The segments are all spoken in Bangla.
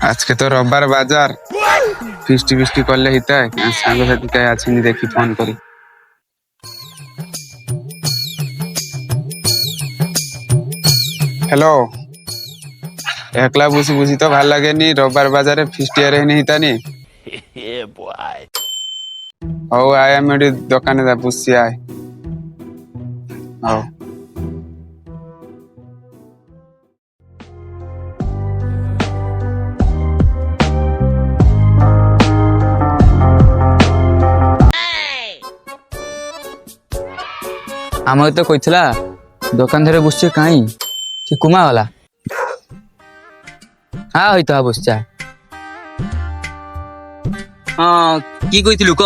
আজকে তো রোববার বাজার, ফিস্টি ফিস্টি করলে হিতায়। সাংসাথী কায় আছেনি দেখি, ফোন করি। হ্যালো, একলা বুঝি বুঝি তো ভাল লাগেনি। রোববার বাজারে ফিস্টি আর হেনি হিতানি। হও আয়, আমি ওটি দোকানে যা বুঝছি, আয়। হও আমাকে তো কইছিলা দোকান ধরে বসছে কাই সে কুমাওয়ালা। হ্যাঁ হয়তো বসছে। হ্যাঁ কি কইছিলু ক?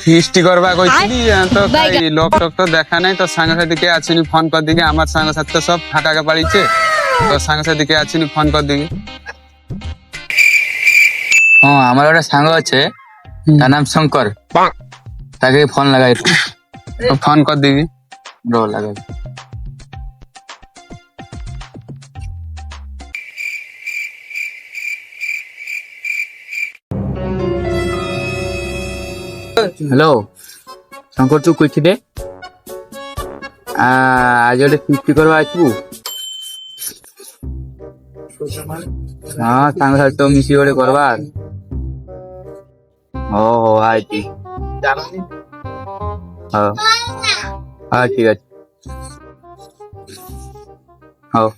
ফিস্টি করবা কইছিলি তো কাই লোক টোক তো দেখা নাই। তোর সাংসাথী কে আছেনি ফোন কর দিকে। আমার সাংসাথী তো সব ফাঁকা পাড়িছে। তোর সাংসাথী কে আছেনি ফোন কর দিকে। হ্যাঁ আমার একটা সাঙ্গ আছে, তার নাম শঙ্কর, তাকে ফোন লাগাই। ফোন কর দিবি। লাগাই। হ্যালো শঙ্কর, তুই কইছি দে আজ ওটা ফিফটি করবা আসবু। হ্যাঁ সাঙ্গ সাথে তো মিশি ওটা করবা। ও আইতি। হ্যাঁ হ্যাঁ ঠিক আছে। হ্যাঁ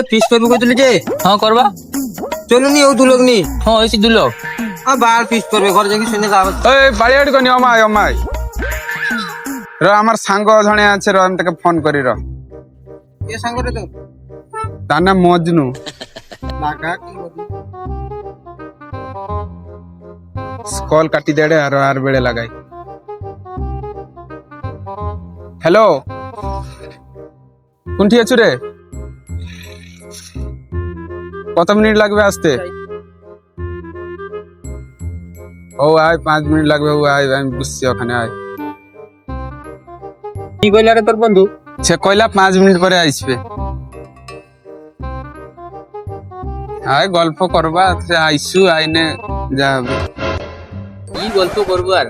ফিস করবো কইলি যে? হ্যাঁ করবা। চলো নি ও দুলোক নি। হ্যাঁ হয়েছি দুলো। বার ফিস করবে ঘরে যাকে শুনে যাবে। এই বাড়ি আড়ি কনি অমাই অমাই র, আমার সাঙ্গ জনে আছে, র আমি তাকে ফোন করি। র কে সাঙ্গরে তো? তার নাম মজনু। লাগা কি বলি? কল কাটি দেড়ে আর বেড়ে লাগাই। হ্যালো, কোনটি আছো রে? কত মিনিট লাগবে আসতে? ও আয়, 5 মিনিট লাগবে। ও আয়, আমি বুঝছি, ওখানে আয়। কি কইলা রে তোর বন্ধু? সে কইলা 5 মিনিট পরে আসবে। আয় গল্প করবা, সে আইসু আইনে যাবে। কি গল্প করবো আর?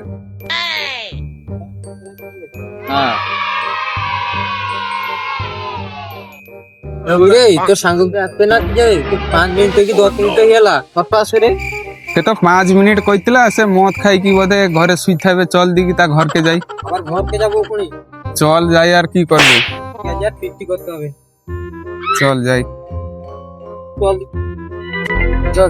হ্যাঁ তোর সাঙ্গকে আসবে না কি যাবে? 5 মিনিট থেকে 10 মিনিট হয়ে গেল। কত আসবে রে? সে তো 5 মিনিট কইতলা। সে মদ খাই কি বোধে ঘরে শুই থাকবে। চল দিকে তা ঘরকে যাই। আবার ঘরকে যাবো কোনি? চল যাই, আর কি করবে। 50 করতে হবে। চল যাই। চল চল।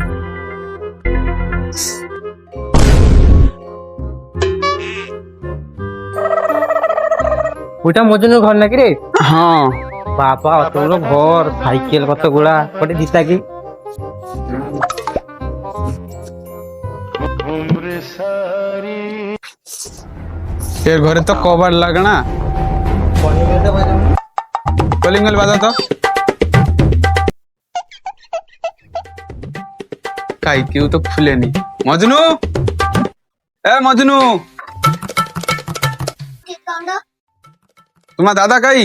ওইটা মজনুর ঘর নাকি রে? হ্যাঁ বাবা অত বড় ঘর, সাইকেল কতগুলা, কটে দিতা কি? এর ঘরে তো কভার লাগে না। কলিং বেল বাজা তো। কাই কেউ তো খুলেনি। মজনু, এ মজনু, তোমার দাদা কাই?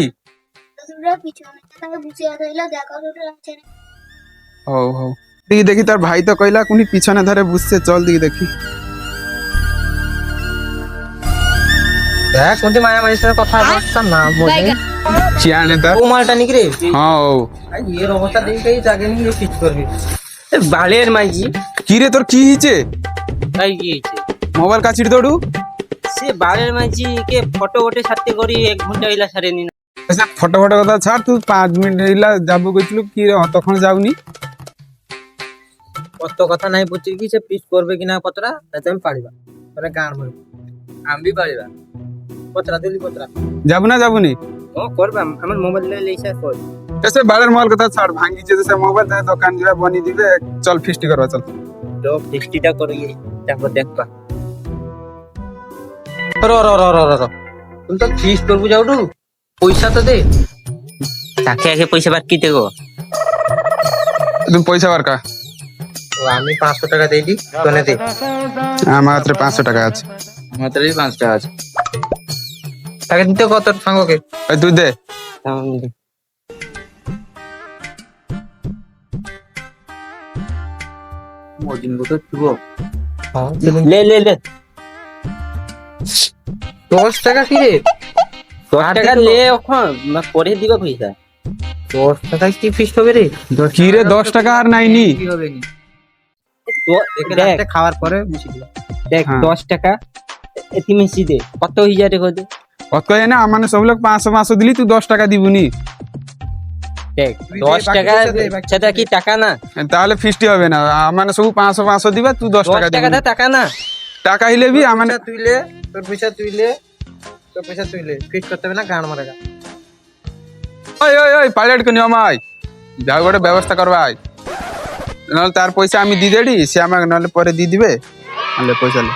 ও হো, দেখি দেখি তার ভাই তো কইলা কোনি পিছনে ধরে বুঝছে। চল দিকে দেখি। দেখ কোনটি মায়া মায়ের সাথে কথা বলতাম না মজে। চিয়ানে তার। ও মালটা নাকি রে? হ্যাঁ ও। এর অবস্থা দেখেই জাগে নিয়ে ফিট করবি। বালের মাইজি। কি রে তোর কি হইছে? তাই গিয়েছে মোবাইল কাছির দড়ু। সে বালের মাইজি কে ফটো ওটে সাথে করি 1 ঘন্টা হইলা সারে নি না। আচ্ছা ফটো ফটো কথা ছাড়, তুই 5 মিনিট হইলা যাবো কইছিল। কি রে তখন যাওনি? কত কথা নাই বুঝছি কি সে পিস করবে কিনা কতটা তাতে আমি পারিবা। তোরা গান মারব। আমি পারিবা কতটা দিলি কতটা? যাবো না যাবনি? ও করবা আমার মোবাইল লইছে কর। এসে বাড়ির মোবাইল কথা ছাড়, ভাঙি যেতে মোবাইল ধরে দোকান যা বনি দিবে। চল ফিস্টি করবা চল। লোক 60টা করে তারপর দেখবা। র র র র র তুমি তো ফিস করবো যাওটু, পয়সা তো দে। তাকে আগে পয়সা বাকি দেবো। তুমি পয়সা বারকা। ও আমি 500 টাকা দিয়ে দিই তোনে দে। আমার হাতে 500 টাকা আছে। আমার তো 5 টাকা আছে। তাকে দিতে কত সাঙ্গকে? এই তুই দে। মদিন কত দিব? লে লে লে 10 টাকা কি রে? 10 টাকা লে ওখান পরে দিবা পয়সা। 10 টাকা কি ফিস হবে রে? কি রে 10 টাকা আর নাইনি? কি হবে নি? দেখ খাওয়ার পরে বুঝি দিবা। দেখ হ্যাঁ। 10 টাকা এতি মিশি দে কত হয়ে যায় দেখো দে। কত কয় না মানে সব লোক 500 দিলি তুই 10 টাকা দিবনি। দেখ তুই দে, 10 বাকি টাকা পয়সা দে, বাকি সেটা কি টাকা না? তাহলে ফিস্টি হবে না। মানে সব 500 দিবা তুই 10 টাকা 10 টাকা দিবি। টাকা না? টাকা হইলে বি মানে তুইলে তোর পয়সা তুইলে ফিট করতে হবে না গান মারা। ওই ওই ওই পাইলট কে নিয়ম আই যাও গোটে ব্যবস্থা করবাই, নাহলে তার পয়সা আমি দি দেড়ি, সে আমাকে নাহলে পরে দি দিবে। নাহলে পয়সা লে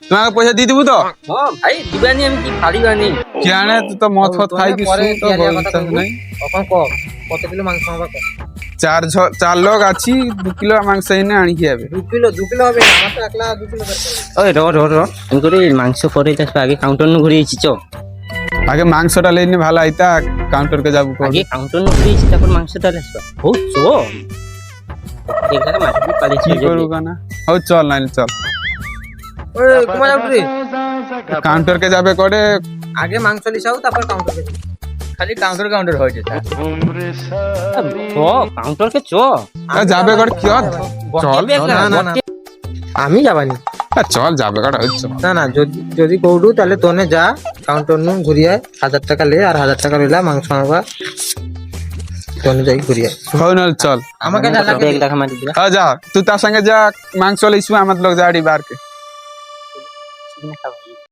তোমাকে পয়সা দিয়ে দিব তো? হ্যাঁ ভাই দিবানি আমি কি ফাড়িবানি। কি আনে তুই তো মদ ফদ খাই কি পরে শুন তো দিয়া কথা বলতে কইবি। নাই। তখন ক কত কিলো মাংস হবে ক? 4 লোক আছি, 2 কিলো মাংস এনে আনি যাবে। 2 কিলো হবে না, আমার তো একলা 2 কিলো দরকার। ওই র আমি করে মাংস পরে আসবে, আগে কাউন্টার নু ঘুরিয়েছি চ। আগে মাংসটা লেনে ভালো আইতা, কাউন্টারকে যাবো আগে কাউন্টার নু ঘুরিয়েছি তারপর মাংসটা আসবে। ও চ এক জায়গা মাটি পালিয়েছি কি করবো না। ও চল নাইলে চল, ওই তোমার যাও রে। কাউন্টারকে যাবে করে। আগে মাংস লিসাও তারপর কাউন্টার কে। খালি কাউন্টার হয়ে যেত। চ কাউন্টার কে চ। যাবে করে কি আর চল না আমি যাবানি। চল যাবে করে চল। না যদি কৌডু তাহলে তোনে যা কাউন্টার নু ঘুরিয়ে 1000 টাকা লে, আর 1000 টাকা লইলা মাংস আনবা তোনে যাই ঘুরিয়ে। হয় নাহলে চল। আমাকে না লাগে এক দেখা মাটি দিলা। হ্যাঁ যা তুই তার সঙ্গে যা, মাংস লইছু আমার লোক যাড়ি বারকে।